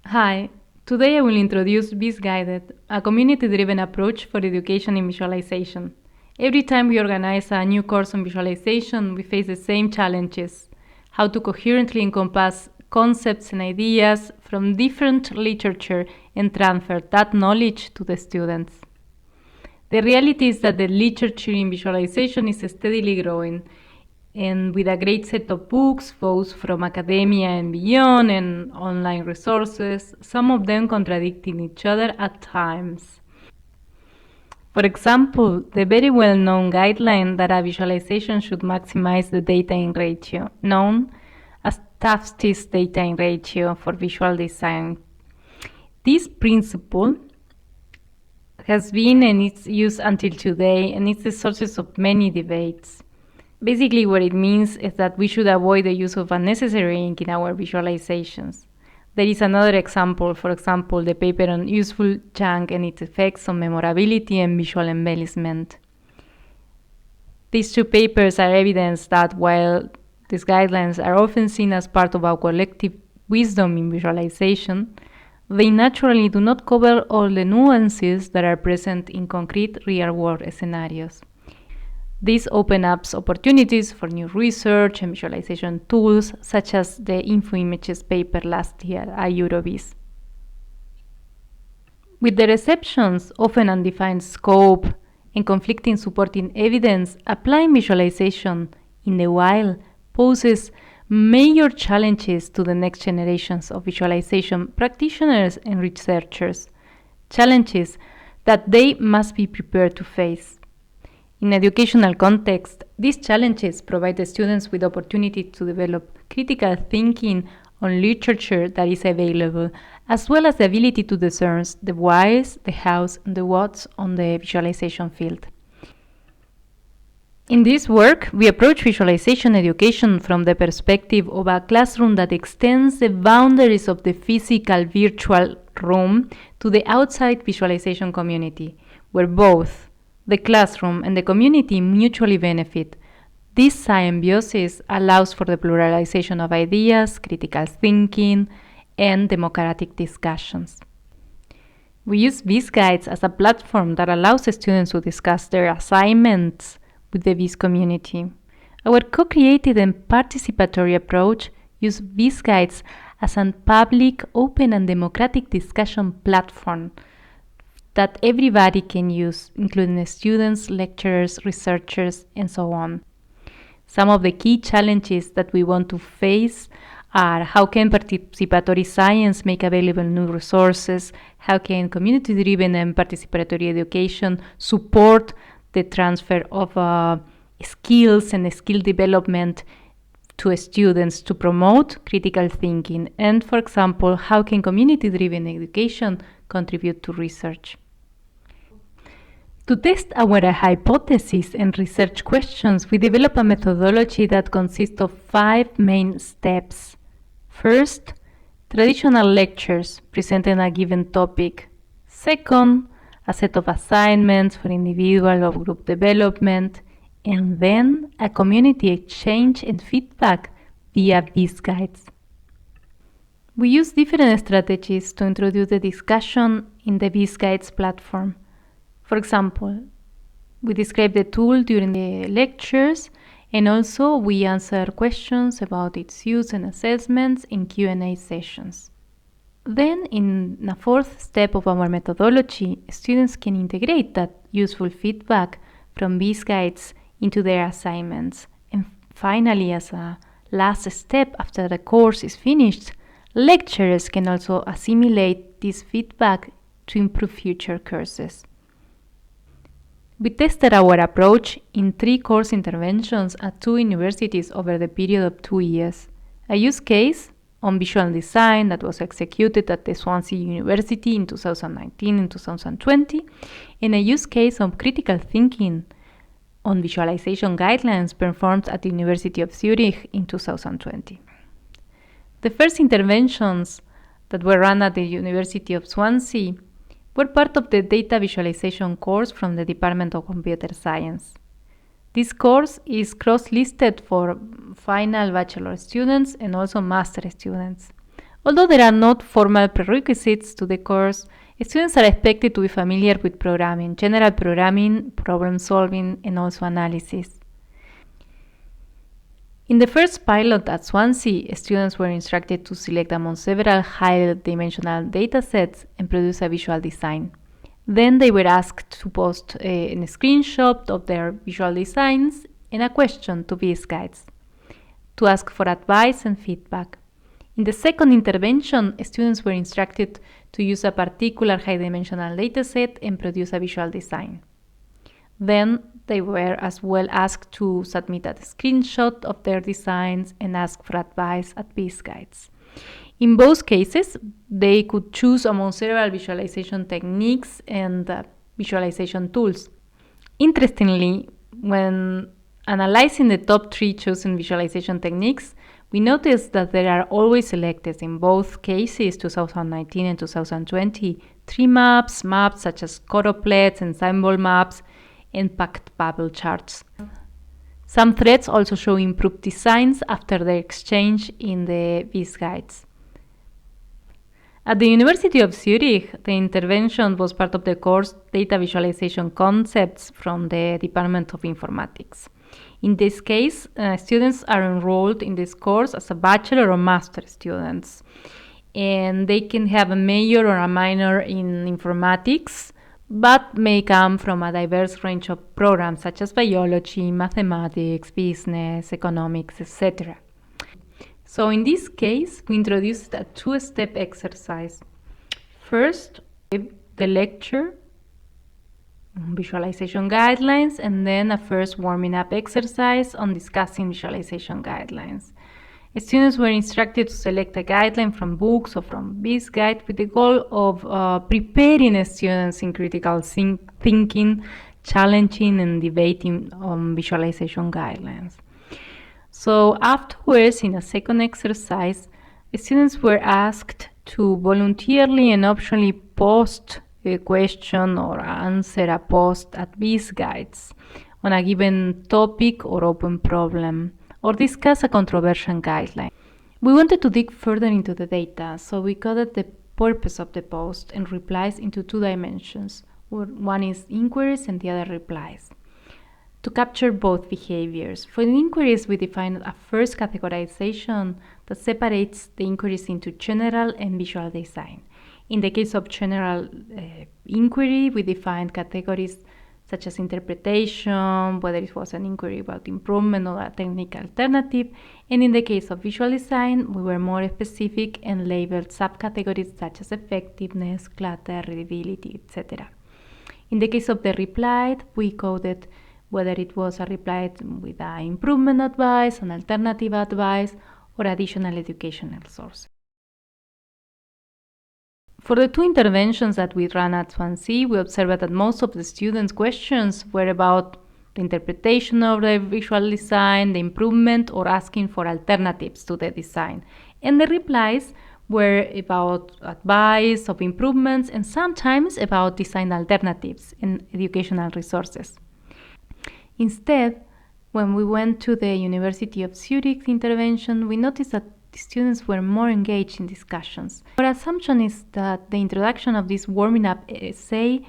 Hi, today I will introduce VisGuided, a community-driven approach for education in visualization. Every time we organize a new course on visualization, we face the same challenges: how to coherently encompass concepts and ideas from different literature and transfer that knowledge to the students. The reality is that the literature in visualization is steadily growing, and with a great set of books, both from academia and beyond, and online resources, some of them contradicting each other at times. For example, the very well-known guideline that a visualization should maximize the data-in ratio, known as Tufte's data-in ratio for visual design. This principle has been and is used until today, and it's the source of many debates. Basically, what it means is that we should avoid the use of unnecessary ink in our visualizations. There is another example, for example, the paper on useful junk and its effects on memorability and visual embellishment. These two papers are evidence that while these guidelines are often seen as part of our collective wisdom in visualization, they naturally do not cover all the nuances that are present in concrete real-world scenarios. This opens up opportunities for new research and visualization tools, such as the InfoImages paper last year at Eurographics. With the exceptions, often undefined scope, and conflicting supporting evidence, applying visualization in the wild poses major challenges to the next generations of visualization practitioners and researchers, challenges that they must be prepared to face. In educational context, these challenges provide the students with opportunity to develop critical thinking on literature that is available, as well as the ability to discern the whys, the hows, and the whats on the visualization field. In this work, we approach visualization education from the perspective of a classroom that extends the boundaries of the physical virtual room to the outside visualization community, where both the classroom and the community mutually benefit. This symbiosis allows for the pluralization of ideas, critical thinking, and democratic discussions. We use VisGuides as a platform that allows students to discuss their assignments with the Vis community. Our co-created and participatory approach uses VisGuides as a public, open, and democratic discussion platform that everybody can use, including students, lecturers, researchers, and so on. Some of the key challenges that we want to face are: how can participatory science make available new resources? How can community-driven and participatory education support the transfer of skills and skill development to students to promote critical thinking? And, for example, how can community-driven education contribute to research? To test our hypotheses and research questions, we develop a methodology that consists of 5 main steps. First, traditional lectures presenting a given topic. Second, a set of assignments for individual or group development. And then a community exchange and feedback via VisGuides. We use different strategies to introduce the discussion in the VisGuides platform. For example, we describe the tool during the lectures, and also we answer questions about its use and assessments in Q&A sessions. Then, in the 4th step of our methodology, students can integrate that useful feedback from VisGuides into their assignments. And finally, as a last step after the course is finished, lecturers can also assimilate this feedback to improve future courses. We tested our approach in 3 course interventions at 2 universities over the period of 2 years. A use case on visual design that was executed at the Swansea University in 2019 and 2020, and a use case of critical thinking on visualization guidelines performed at the University of Zurich in 2020. The first interventions that were run at the University of Swansea were part of the data visualization course from the Department of Computer Science. This course is cross-listed for final bachelor students and also master students. Although there are not formal prerequisites to the course, students are expected to be familiar with programming, general programming, problem solving, and also analysis. In the first pilot at Swansea, students were instructed to select among several high-dimensional datasets and produce a visual design. Then they were asked to post a screenshot of their visual designs and a question to VisGuides to ask for advice and feedback. In the second intervention, students were instructed to use a particular high-dimensional dataset and produce a visual design. Then they were as well asked to submit a screenshot of their designs and ask for advice at VisGuides. In both cases, they could choose among several visualization techniques and visualization tools. Interestingly, when analyzing the top 3 chosen visualization techniques, we noticed that there are always selected in both cases, 2019 and 2020, 3 maps such as choroplets and symbol maps, and packed bubble charts. Some threads also show improved designs after their exchange in the VisGuides. At the University of Zurich, the intervention was part of the course Data Visualization Concepts from the Department of Informatics. In this case, students are enrolled in this course as a bachelor or master students, and they can have a major or a minor in informatics, but may come from a diverse range of programs such as biology, mathematics, business, economics, etc. So in this case, we introduced a 2-step exercise. First, the lecture, visualization guidelines, and then a first warming up exercise on discussing visualization guidelines. Students were instructed to select a guideline from books or from VisGuide with the goal of preparing students in critical thinking, challenging and debating on visualization guidelines. So afterwards, in a second exercise, students were asked to voluntarily and optionally post a question or answer a post at VisGuides on a given topic or open problem, or discuss a controversial guideline. We wanted to dig further into the data, so we coded the purpose of the post and replies into 2 dimensions. One is inquiries and the other replies, to capture both behaviors. For the inquiries, we defined a first categorization that separates the inquiries into general and visual design. In the case of general inquiry, we defined categories such as interpretation, whether it was an inquiry about improvement or a technical alternative. And in the case of visual design, we were more specific and labeled subcategories such as effectiveness, clutter, readability, etc. In the case of the replied, we coded whether it was a reply with an improvement advice, an alternative advice, or additional educational source. For the 2 interventions that we ran at Swansea, we observed that most of the students' questions were about the interpretation of the visual design, the improvement, or asking for alternatives to the design. And the replies were about advice of improvements and sometimes about design alternatives and educational resources. Instead, when we went to the University of Zurich intervention, we noticed that the students were more engaged in discussions. Our assumption is that the introduction of this warming up essay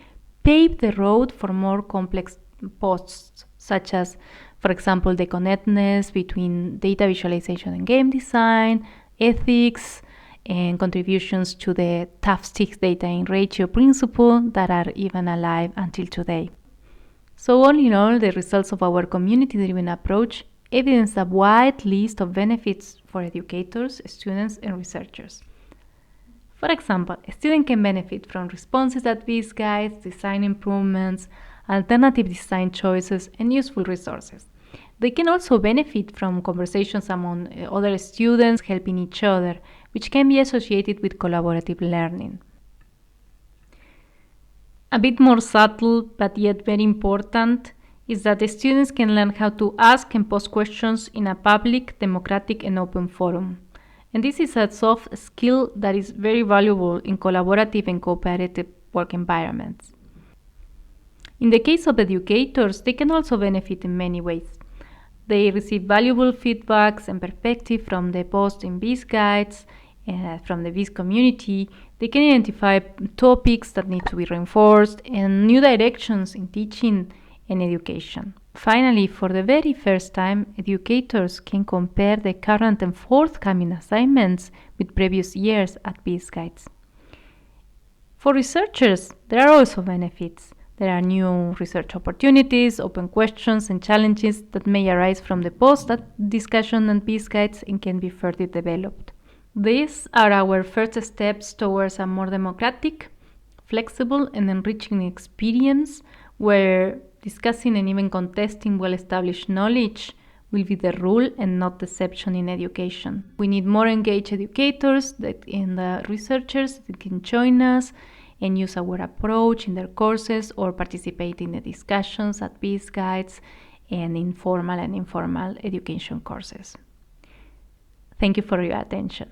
paved the road for more complex posts, such as, for example, the connectedness between data visualization and game design, ethics, and contributions to the tough-stick data in ratio principle that are even alive until today. So all in all, the results of our community-driven approach evidence a wide list of benefits for educators, students, and researchers. For example, a student can benefit from responses at VisGuides, design improvements, alternative design choices, and useful resources. They can also benefit from conversations among other students, helping each other, which can be associated with collaborative learning. A bit more subtle, but yet very important, is that the students can learn how to ask and pose questions in a public, democratic, and open forum. And this is a soft skill that is very valuable in collaborative and cooperative work environments. In the case of educators, they can also benefit in many ways. They receive valuable feedbacks and perspective from the posts in VisGuides from the VIS community, they can identify topics that need to be reinforced and new directions in teaching and education. Finally, for the very first time, educators can compare the current and forthcoming assignments with previous years at VisGuides. For researchers, there are also benefits. There are new research opportunities, open questions, and challenges that may arise from the post discussion and VisGuides and can be further developed. These are our first steps towards a more democratic, flexible, and enriching experience where discussing and even contesting well-established knowledge will be the rule and not the exception in education. We need more engaged educators and researchers that can join us and use our approach in their courses or participate in the discussions at VisGuides and in formal and informal education courses. Thank you for your attention.